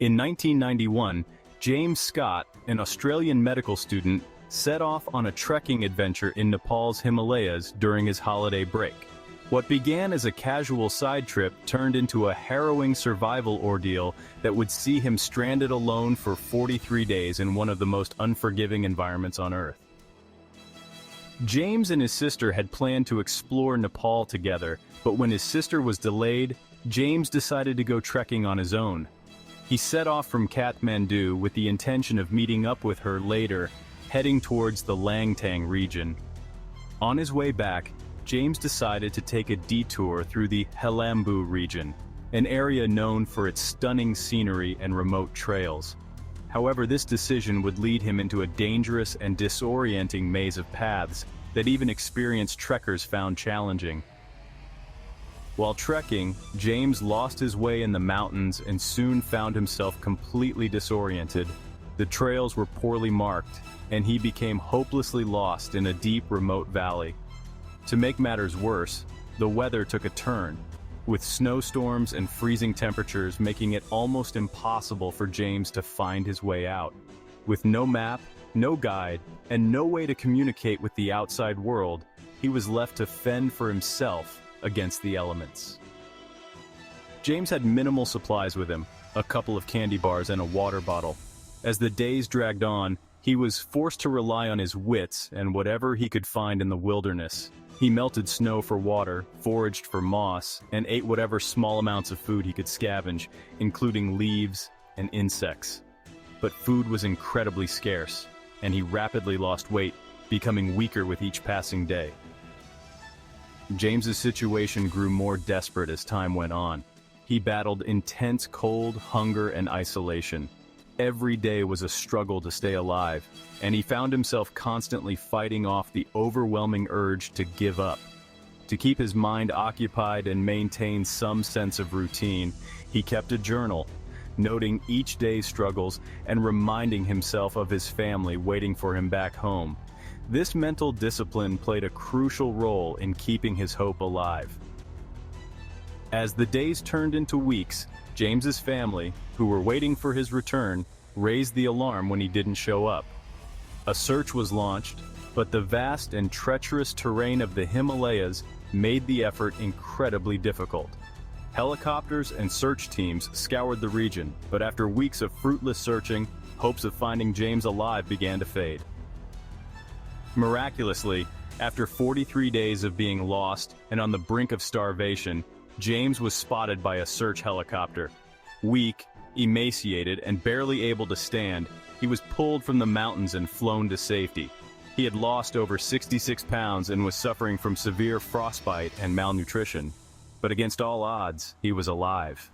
In 1991, James Scott, an Australian medical student, set off on a trekking adventure in Nepal's Himalayas during his holiday break. What began as a casual side trip turned into a harrowing survival ordeal that would see him stranded alone for 43 days in one of the most unforgiving environments on Earth. James and his sister had planned to explore Nepal together, but when his sister was delayed, James decided to go trekking on his own. He set off from Kathmandu with the intention of meeting up with her later, heading towards the Langtang region. On his way back, James decided to take a detour through the Helambu region, an area known for its stunning scenery and remote trails. However, this decision would lead him into a dangerous and disorienting maze of paths that even experienced trekkers found challenging. While trekking, James lost his way in the mountains and soon found himself completely disoriented. The trails were poorly marked, and he became hopelessly lost in a deep, remote valley. To make matters worse, the weather took a turn, with snowstorms and freezing temperatures making it almost impossible for James to find his way out. With no map, no guide, and no way to communicate with the outside world, he was left to fend for himself against the elements. James had minimal supplies with him, a couple of candy bars and a water bottle. As the days dragged on, he was forced to rely on his wits and whatever he could find in the wilderness. He melted snow for water, foraged for moss, and ate whatever small amounts of food he could scavenge, including leaves and insects. But food was incredibly scarce, and he rapidly lost weight, becoming weaker with each passing day. James's situation grew more desperate as time went on. He battled intense cold, hunger, and isolation. Every day was a struggle to stay alive, and he found himself constantly fighting off the overwhelming urge to give up. To keep his mind occupied and maintain some sense of routine, he kept a journal, noting each day's struggles and reminding himself of his family waiting for him back home. This mental discipline played a crucial role in keeping his hope alive. As the days turned into weeks, James's family, who were waiting for his return, raised the alarm when he didn't show up. A search was launched, but the vast and treacherous terrain of the Himalayas made the effort incredibly difficult. Helicopters and search teams scoured the region, but after weeks of fruitless searching, hopes of finding James alive began to fade. Miraculously, after 43 days of being lost and on the brink of starvation, James was spotted by a search helicopter. Weak, emaciated, and barely able to stand, he was pulled from the mountains and flown to safety. He had lost over 66 pounds and was suffering from severe frostbite and malnutrition. But against all odds, he was alive.